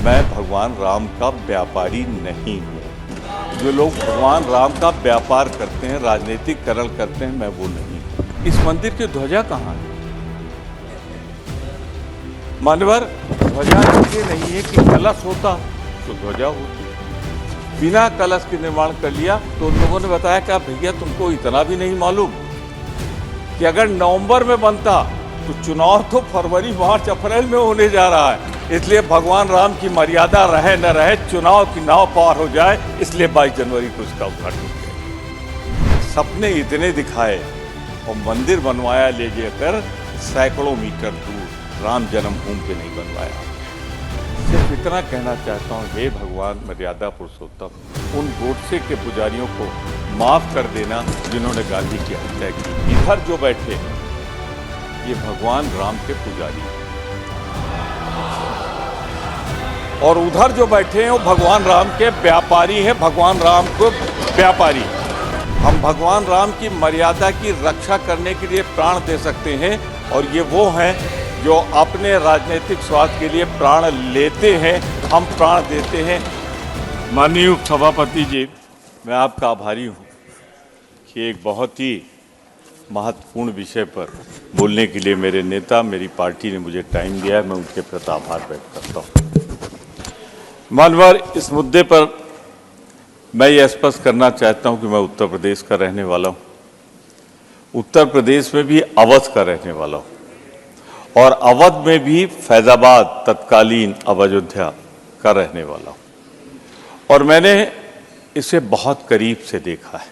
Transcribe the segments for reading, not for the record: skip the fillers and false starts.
मैं भगवान राम का व्यापारी नहीं हूँ। जो लोग भगवान राम का व्यापार करते हैं, राजनीतिकरण करते हैं, मैं वो नहीं हूँ। इस मंदिर की ध्वजा कहाँ है? मान्यवर, ध्वजा इसलिए नहीं है कि कलश होता तो ध्वजा होती। बिना कलश के निर्माण कर लिया तो उन लोगों ने बताया कि भैया तुमको इतना भी नहीं मालूम कि अगर नवंबर में बनता तो चुनाव तो फरवरी, मार्च, अप्रैल में होने जा रहा है। इसलिए भगवान राम की मर्यादा रहे न रहे, चुनाव की नाव पार हो जाए, इसलिए 22 जनवरी को इसका उद्घाटन किया। सपने इतने दिखाए और मंदिर बनवाया ले जाकर सैकड़ों मीटर दूर, राम जन्मभूमि पे नहीं बनवाया। सिर्फ इतना कहना चाहता हूँ, हे भगवान मर्यादा पुरुषोत्तम, उन गोडसे के पुजारियों को माफ कर देना जिन्होंने गांधी की हत्या की। इधर जो बैठे ये भगवान राम के पुजारी और उधर जो बैठे हैं वो भगवान राम के व्यापारी हैं। भगवान राम को व्यापारी, हम भगवान राम की मर्यादा की रक्षा करने के लिए प्राण दे सकते हैं और ये वो हैं जो अपने राजनीतिक स्वार्थ के लिए प्राण लेते हैं, हम प्राण देते हैं। माननीय उपसभापति जी, मैं आपका आभारी हूँ कि एक बहुत ही महत्वपूर्ण विषय पर बोलने के लिए मेरे नेता, मेरी पार्टी ने मुझे टाइम दिया है। मैं उनके प्रति आभार व्यक्त करता हूँ। मानवर, इस मुद्दे पर मैं ये स्पष्ट करना चाहता हूँ कि मैं उत्तर प्रदेश का रहने वाला हूँ, उत्तर प्रदेश में भी अवध का रहने वाला हूँ और अवध में भी फैजाबाद, तत्कालीन अब अयोध्या का रहने वाला हूँ और मैंने इसे बहुत करीब से देखा है।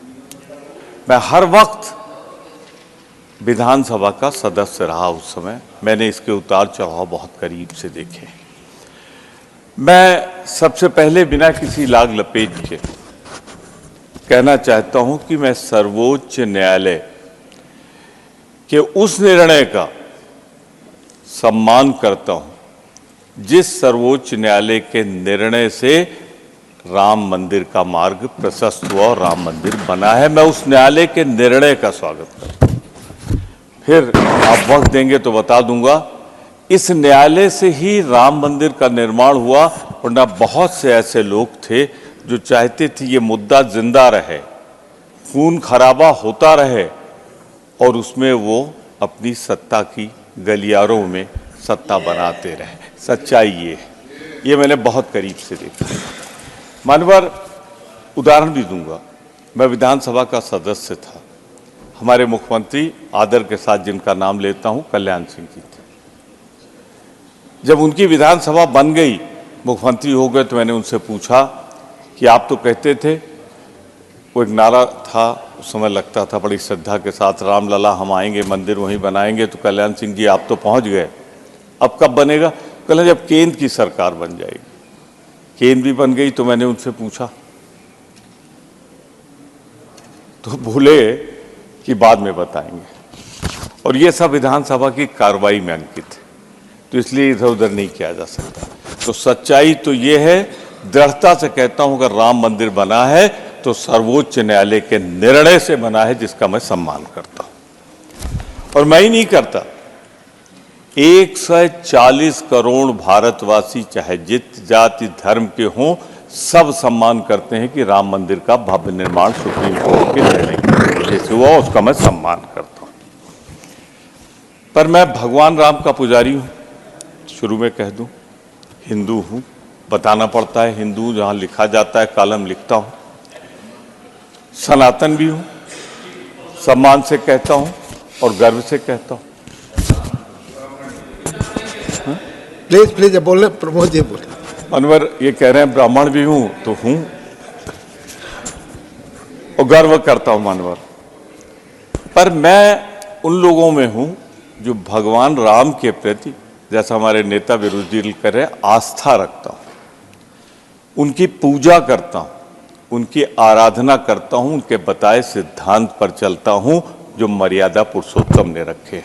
मैं हर वक्त विधानसभा का सदस्य रहा, उस समय मैंने इसके उतार चढ़ाव बहुत करीब से देखे। मैं सबसे पहले बिना किसी लाग लपेट के कहना चाहता हूं कि मैं सर्वोच्च न्यायालय के उस निर्णय का सम्मान करता हूं जिस सर्वोच्च न्यायालय के निर्णय से राम मंदिर का मार्ग प्रशस्त हुआ और राम मंदिर बना है। मैं उस न्यायालय के निर्णय का स्वागत करता हूं। फिर आप वक्त देंगे तो बता दूंगा, इस न्यायालय से ही राम मंदिर का निर्माण हुआ, वरना बहुत से ऐसे लोग थे जो चाहते थे ये मुद्दा जिंदा रहे, खून खराबा होता रहे और उसमें वो अपनी सत्ता की गलियारों में सत्ता बनाते रहे। सच्चाई ये मैंने बहुत करीब से देखा। मानवर, उदाहरण भी दूंगा। मैं विधानसभा का सदस्य था, हमारे मुख्यमंत्री आदर के साथ जिनका नाम लेता हूं, कल्याण सिंह जी थे। जब उनकी विधानसभा बन गई, मुख्यमंत्री हो गए, तो मैंने उनसे पूछा कि आप तो कहते थे, वो एक नारा था उस समय लगता था बड़ी श्रद्धा के साथ, राम लला हम आएंगे, मंदिर वहीं बनाएंगे। तो कल्याण सिंह जी आप तो पहुंच गए, अब कब बनेगा? कहले जब केंद्र की सरकार बन जाएगी। केंद्र भी बन गई तो मैंने उनसे पूछा तो बोले कि बाद में बताएंगे। और ये सब विधानसभा की कार्रवाई में अंकित है, तो इसलिए इधर उधर नहीं किया जा सकता। तो सच्चाई तो ये है, दृढ़ता से कहता हूं, अगर राम मंदिर बना है तो सर्वोच्च न्यायालय के निर्णय से बना है, जिसका मैं सम्मान करता हूं। और मैं ही नहीं करता, 140 करोड़ भारतवासी चाहे जित जाति धर्म के हों, सब सम्मान करते हैं कि राम मंदिर का भव्य निर्माण सुप्रीम कोर्ट के निर्णय जैसे हुआ, उसका मैं सम्मान करता हूं। पर मैं भगवान राम का पुजारी हूं, शुरू में कह दूं, हिंदू हूं, बताना पड़ता है हिंदू, जहां लिखा जाता है कॉलम लिखता हूं। सनातन भी हूं, सम्मान से कहता हूं और गर्व से कहता हूं। प्लीज बोले, प्रमोद जी बोले। अनवर ये कह रहे हैं ब्राह्मण भी हूं तो हूं और गर्व करता हूं मानवर। पर मैं उन लोगों में हूं जो भगवान राम के प्रति, जैसा हमारे नेता विरोधी दल कर रहे हैं, आस्था रखता हूं, उनकी पूजा करता हूं, उनकी आराधना करता हूं, उनके बताए सिद्धांत पर चलता हूं जो मर्यादा पुरुषोत्तम ने रखे।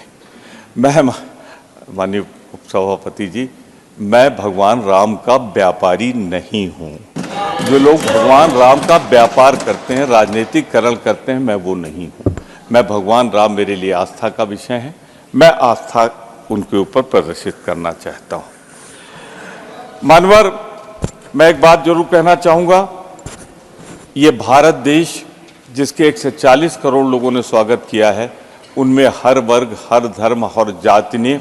मैं, माननीय उपसभापति जी, मैं भगवान राम का व्यापारी नहीं हूं। जो लोग भगवान राम का व्यापार करते हैं, राजनीतिकरण करते हैं, मैं वो नहीं हूं। मैं भगवान राम मेरे लिए आस्था का विषय है, मैं आस्था उनके ऊपर प्रदर्शित करना चाहता हूं। मानवर, मैं एक बात जरूर कहना चाहूंगा, ये भारत देश जिसके 140 करोड़ लोगों ने स्वागत किया है, उनमें हर वर्ग, हर धर्म, हर जाति ने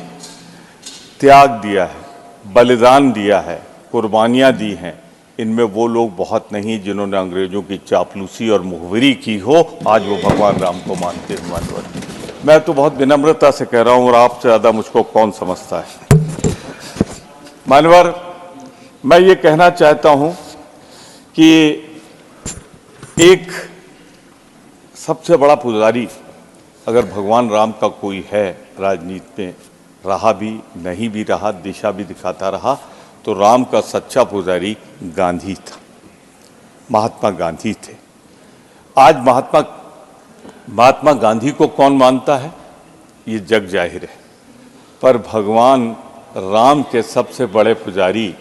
त्याग दिया है, बलिदान दिया है, कुर्बानियां दी हैं। इनमें वो लोग बहुत नहीं जिन्होंने अंग्रेजों की चापलूसी और मुखबिरी की हो, आज वो भगवान राम को मानते हैं। मानवर, मैं तो बहुत विनम्रता से कह रहा हूं, और आपसे ज्यादा मुझको कौन समझता है। मानवर, मैं ये कहना चाहता हूं कि एक सबसे बड़ा पुजारी अगर भगवान राम का कोई है, राजनीति में रहा भी, नहीं भी रहा, दिशा भी दिखाता रहा, तो राम का सच्चा पुजारी गांधी था, महात्मा गांधी थे। आज महात्मा गांधी को कौन मानता है, ये जग जाहिर है, पर भगवान राम के सबसे बड़े पुजारी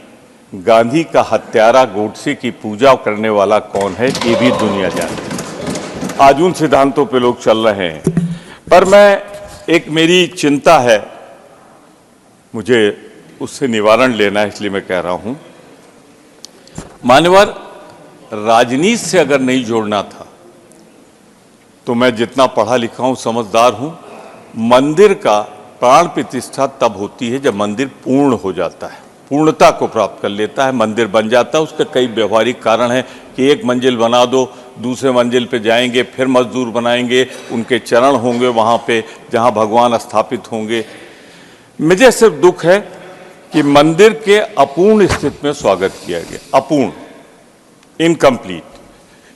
गांधी का हत्यारा गोडसे की पूजा करने वाला कौन है, ये भी दुनिया जानती है। आज उन सिद्धांतों पे लोग चल रहे हैं, पर मेरी चिंता है, मुझे उससे निवारण लेना है, इसलिए मैं कह रहा हूं। मान्यवर, राजनीति से अगर नहीं जोड़ना था तो मैं जितना पढ़ा लिखा हूं, समझदार हूं, मंदिर का प्राण प्रतिष्ठा तब होती है जब मंदिर पूर्ण हो जाता है, पूर्णता को प्राप्त कर लेता है, मंदिर बन जाता है। उसके कई व्यवहारिक कारण हैं कि एक मंजिल बना दो, दूसरे मंजिल पे जाएंगे, फिर मजदूर बनाएंगे, उनके चरण होंगे वहां पे जहां भगवान स्थापित होंगे। मुझे सिर्फ दुख है कि मंदिर के अपूर्ण स्थिति में स्वागत किया गया, अपूर्ण, इनकम्प्लीट,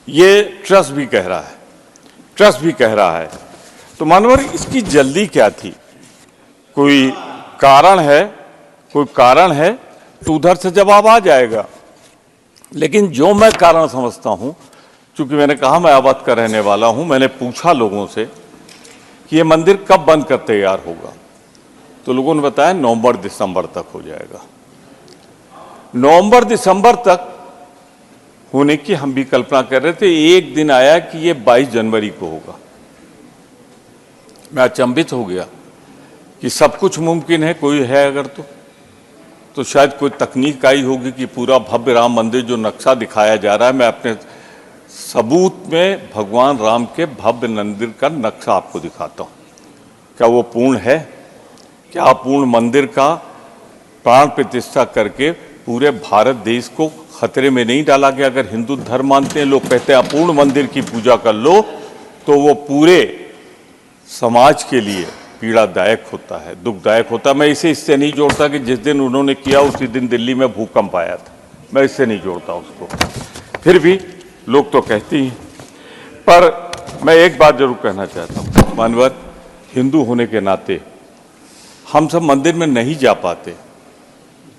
ये ट्रस्ट भी कह रहा है। तो मानवर, इसकी जल्दी क्या थी? कोई कारण है तो उधर से जवाब आ जाएगा। लेकिन जो मैं कारण समझता हूं, चूंकि मैंने कहा मैं अवध का रहने वाला हूं, मैंने पूछा लोगों से कि ये मंदिर कब बनकर तैयार होगा, तो लोगों ने बताया नवंबर-दिसंबर तक हो जाएगा। नवंबर-दिसंबर तक होने की हम भी कल्पना कर रहे थे। एक दिन आया कि ये 22 जनवरी को होगा। मैं अचंभित हो गया कि सब कुछ मुमकिन है, कोई है अगर तो शायद कोई तकनीक आई होगी कि पूरा भव्य राम मंदिर जो नक्शा दिखाया जा रहा है, मैं अपने सबूत में भगवान राम के भव्य मंदिर का नक्शा आपको दिखाता हूं। क्या वो पूर्ण है? क्या पूर्ण मंदिर का प्राण प्रतिष्ठा करके पूरे भारत देश को खतरे में नहीं डाला गया? अगर हिंदू धर्म मानते हैं, लोग कहते हैं अपूर्ण मंदिर की पूजा कर लो, तो वो पूरे समाज के लिए पीड़ादायक होता है, दुखदायक होता है। मैं इसे इससे नहीं जोड़ता कि जिस दिन उन्होंने किया उसी दिन दिल्ली में भूकंप आया था, मैं इससे नहीं जोड़ता उसको, फिर भी लोग तो कहते ही। पर मैं एक बात जरूर कहना चाहता हूँ, मानवर, हिंदू होने के नाते हम सब मंदिर में नहीं जा पाते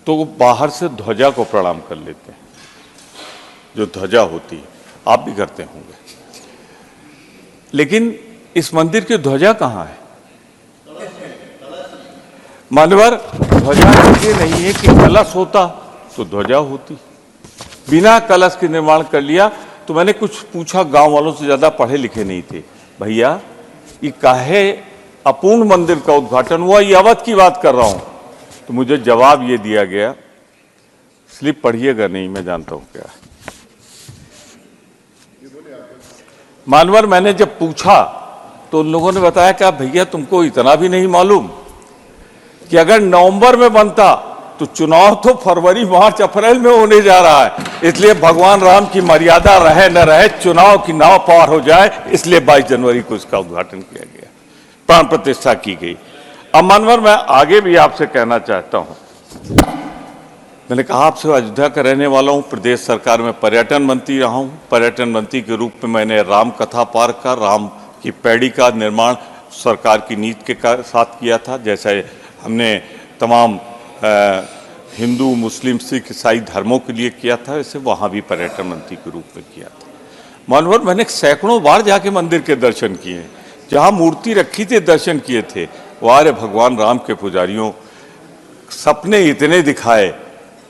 तो वो बाहर से ध्वजा को प्रणाम कर लेते हैं, जो ध्वजा होती है, आप भी करते होंगे। लेकिन इस मंदिर की ध्वजा कहाँ है? मानवर, ध्वजा इसलिए नहीं है कि कलश होता तो ध्वजा होती, बिना कलश के निर्माण कर लिया। तो मैंने कुछ पूछा, गांव वालों से, ज्यादा पढ़े लिखे नहीं थे, भैया ये काहे अपूर्ण मंदिर का उद्घाटन हुआ, ये अवध की बात कर रहा हूं। तो मुझे जवाब ये दिया गया, स्लिप पढ़िएगा नहीं, मैं जानता हूं क्या। मानवर, मैंने जब पूछा तो उन लोगों ने बताया कि भैया तुमको इतना भी नहीं मालूम कि अगर नवंबर में बनता तो चुनाव तो फरवरी, मार्च, अप्रैल में होने जा रहा है। इसलिए भगवान राम की मर्यादा रहे न रहे, चुनाव की नाव पार हो जाए, इसलिए 22 जनवरी को इसका उद्घाटन किया गया, प्राण प्रतिष्ठा की गई। अब मानवर, मैं आगे भी आपसे कहना चाहता हूं, मैंने कहा आपसे अयोध्या का रहने वाला हूं, प्रदेश सरकार में पर्यटन मंत्री रहा हूं। पर्यटन मंत्री के रूप में मैंने राम कथा पार्क का, राम की पैड़ी का निर्माण सरकार की नीति के साथ किया था, जैसे हमने तमाम हिंदू, मुस्लिम, सिख, ईसाई धर्मों के लिए किया था, वैसे वहाँ भी पर्यटन मंत्री के रूप में किया था। मानवर, मैंने सैकड़ों बार जाके मंदिर के दर्शन किए, जहाँ मूर्ति रखी थी दर्शन किए थे। वारे भगवान राम के पुजारियों, सपने इतने दिखाए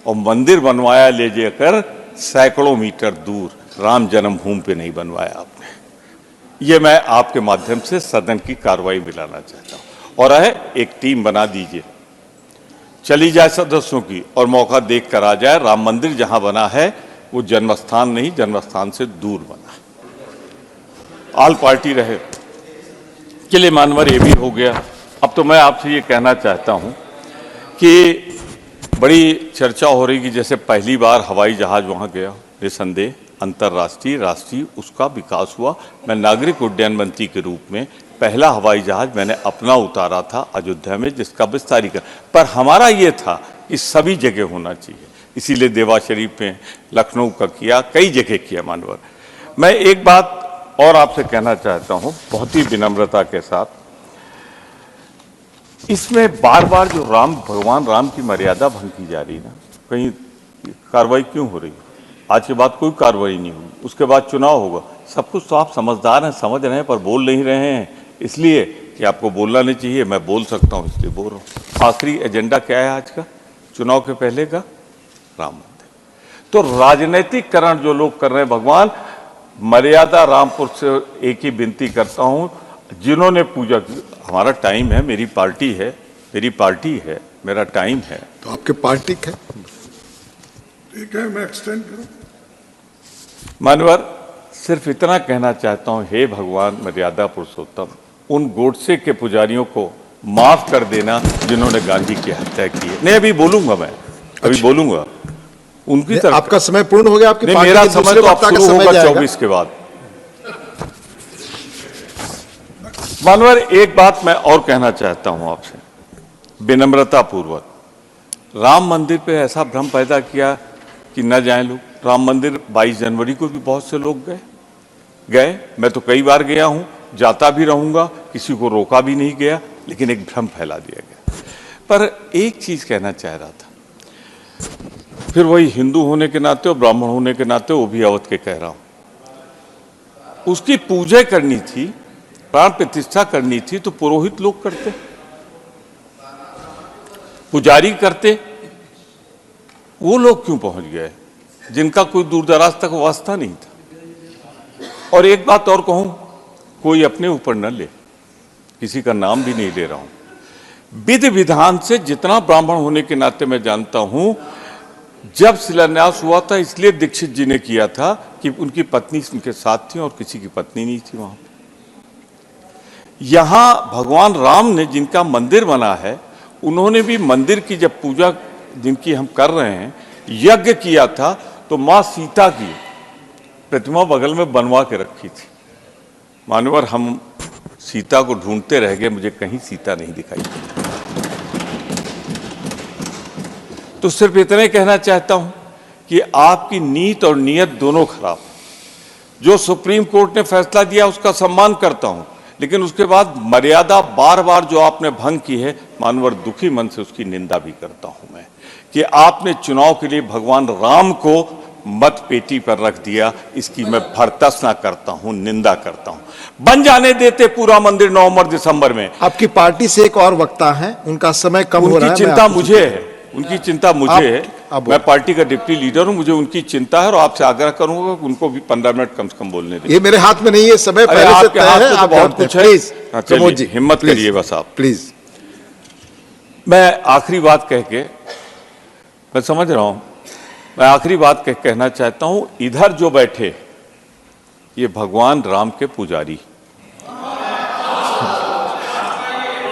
और मंदिर बनवाया ले जाकर सैकड़ों मीटर दूर, राम जन्मभूमि पे नहीं बनवाया आपने। ये मैं आपके माध्यम से सदन की कार्रवाई में लाना चाहता हूँ। और है, एक टीम बना दीजिए, चली जाए सदस्यों की और मौका देख कर आ जाए। राम मंदिर जहां बना है वो जन्मस्थान नहीं, जन्मस्थान से दूर बना। ऑल पार्टी रहे, किले मानवर ये भी हो गया। अब तो मैं आपसे ये कहना चाहता हूं कि बड़ी चर्चा हो रही कि जैसे पहली बार हवाई जहाज वहां गया, निसंदेह अंतर्राष्ट्रीय राष्ट्रीय उसका विकास हुआ। मैं नागरिक उड्डयन मंत्री के रूप में पहला हवाई जहाज मैंने अपना उतारा था अयोध्या में, जिसका विस्तारीकरण, पर हमारा ये था कि सभी जगह होना चाहिए, इसीलिए देवा शरीफ में, लखनऊ का किया, कई जगह किया मानवर। मैं एक बात और आपसे कहना चाहता हूं बहुत ही विनम्रता के साथ, इसमें बार बार जो भगवान राम की मर्यादा भंग की जा रही है ना, कहीं कार्रवाई क्यों हो रही है? आज के बाद कोई कार्रवाई नहीं हुई, उसके बाद चुनाव होगा। सब कुछ तो आप समझदार हैं, समझ रहे हैं, पर बोल नहीं रहे हैं, इसलिए कि आपको बोलना नहीं चाहिए। मैं बोल सकता हूं इसलिए बोल रहा हूं। आखिरी एजेंडा क्या है आज का, चुनाव के पहले का? राम मंदिर। तो राजनीतिकरण जो लोग कर रहे हैं, भगवान मर्यादा, रामपुर से एक ही विनती करता हूं, जिन्होंने पूजा की, हमारा टाइम है, मेरी पार्टी है, मेरा टाइम है। तो आपके पार्टी है, ठीक है, मैं एक्सटेंड करूं। मानवर, सिर्फ इतना कहना चाहता हूं, हे भगवान मर्यादा पुरुषोत्तम, उन गोडसे के पुजारियों को माफ कर देना जिन्होंने गांधी की हत्या की है। नहीं, अभी बोलूंगा मैं, अभी बोलूंगा उनकी तरफ। आपका समय पूर्ण हो गया, आपकी नहीं, पार्टी मेरा के समय दूसरे तो अब वक्ता का शुरू समय होगा जाएगा। 24 के बाद। मानवर, एक बात मैं और कहना चाहता हूं आपसे विनम्रता पूर्वक। राम मंदिर पे ऐसा भ्रम पैदा किया कि न जाए लोग। राम मंदिर 22 जनवरी को भी बहुत से लोग गए, मैं तो कई बार गया हूं, जाता भी रहूंगा, किसी को रोका भी नहीं गया, लेकिन एक भ्रम फैला दिया गया। पर एक चीज कहना चाह रहा था, फिर वही हिंदू होने के नाते और ब्राह्मण होने के नाते वो भी अवध के कह रहा हूं, उसकी पूजा करनी थी, प्राण प्रतिष्ठा करनी थी, तो पुरोहित लोग करते, पुजारी करते। वो लोग क्यों पहुंच गए जिनका कोई दूर दराज तक वास्ता नहीं था? और एक बात और कहूं, कोई अपने ऊपर न ले, किसी का नाम भी नहीं ले रहा हूं। विधि विधान से जितना ब्राह्मण होने के नाते मैं जानता हूं, जब शिलान्यास हुआ था इसलिए दीक्षित जी ने किया था कि उनकी पत्नी उनके साथ थी और किसी की पत्नी नहीं थी वहां। यहां भगवान राम ने जिनका मंदिर बना है, उन्होंने भी मंदिर की जब पूजा जिनकी हम कर रहे हैं, यज्ञ किया था, तो मां सीता की प्रतिमा बगल में बनवा के रखी थी। मानवर, हम सीता को ढूंढते रह गए, मुझे कहीं सीता नहीं दिखाई। तो सिर्फ इतने कहना चाहता हूं कि आपकी नीत और नियत दोनों खराब। जो सुप्रीम कोर्ट ने फैसला दिया उसका सम्मान करता हूं, लेकिन उसके बाद मर्यादा बार बार जो आपने भंग की है, मानवर, दुखी मन से उसकी निंदा भी करता हूं मैं, कि आपने चुनाव के लिए भगवान राम को मत पेटी पर रख दिया। इसकी मैं भर्त्सना करता हूं, निंदा करता हूं। बन जाने देते पूरा मंदिर नवंबर दिसंबर में। आपकी पार्टी से एक और वक्ता है, उनका समय कम हो रहा है। उनकी चिंता मुझे है, उनकी चिंता मुझे है। मैं पार्टी का डिप्टी लीडर हूं, मुझे उनकी चिंता है और आपसे आग्रह करूंगा कि उनको भी 15 मिनट कम से कम बोलने दें। ये मेरे हाथ में नहीं है, समय पहले से आपके हाथ में तो बहुत कुछ है। प्लीज प्रमोद जी, हिम्मत करिए बस आप, प्लीज। मैं आखिरी बात कह के, मैं समझ रहा हूं, मैं आखिरी बात कहना चाहता हूं, इधर जो बैठे ये भगवान राम के पुजारी,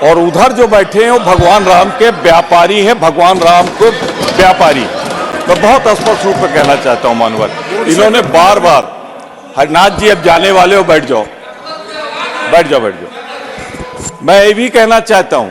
और उधर जो बैठे हैं वो भगवान राम के व्यापारी हैं, भगवान राम को व्यापारी। मैं बहुत स्पष्ट रूप में कहना चाहता हूं मानवर, इन्होंने बार बार, हरनाथ जी अब जाने वाले हो, बैठ जाओ, बैठ जाओ, बैठ जाओ। मैं ये भी कहना चाहता हूं,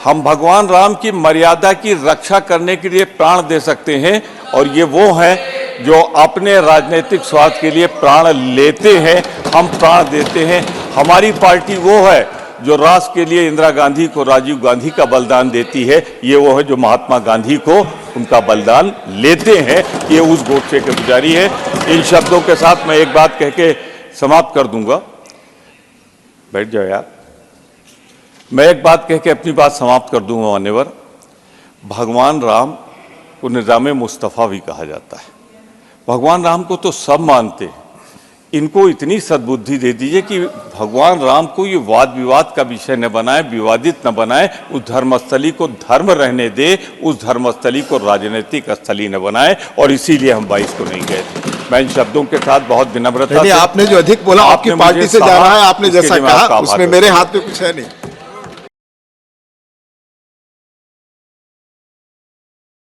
हम भगवान राम की मर्यादा की रक्षा करने के लिए प्राण दे सकते हैं, और ये वो हैं जो अपने राजनीतिक स्वार्थ के लिए प्राण लेते हैं। हम प्राण देते हैं। हमारी पार्टी वो है जो राष्ट्र के लिए इंदिरा गांधी को राजीव गांधी का बलिदान देती है। ये वो है जो महात्मा गांधी को उनका बलिदान लेते हैं। ये उस गोडसे के पुजारी है। इन शब्दों के साथ मैं एक बात कह के समाप्त कर दूंगा। बैठ जाओ यार। मैं एक बात कह के अपनी बात समाप्त कर दूंगा मान्यवर। भगवान राम को निज़ाम मुस्तफ़ा भी कहा जाता है। भगवान राम को तो सब मानते हैं, इनको इतनी सद्बुद्धि दे दीजिए कि भगवान राम को ये वाद विवाद का विषय न बनाए, विवादित न बनाए, उस धर्मस्थली को धर्म रहने दे, उस धर्मस्थली को राजनीतिक स्थली न बनाए। और इसीलिए हम 22 को नहीं गए थे। मैं इन शब्दों के साथ बहुत विनम्रता नहीं, से, आपने जो अधिक बोला आपकी आपने पार्टी मुझे से जा कहा, रहा है, आपने इसके जैसा लिए मैं आपका कहा आभार उसमें मेरे हाथ में कुछ है नहीं।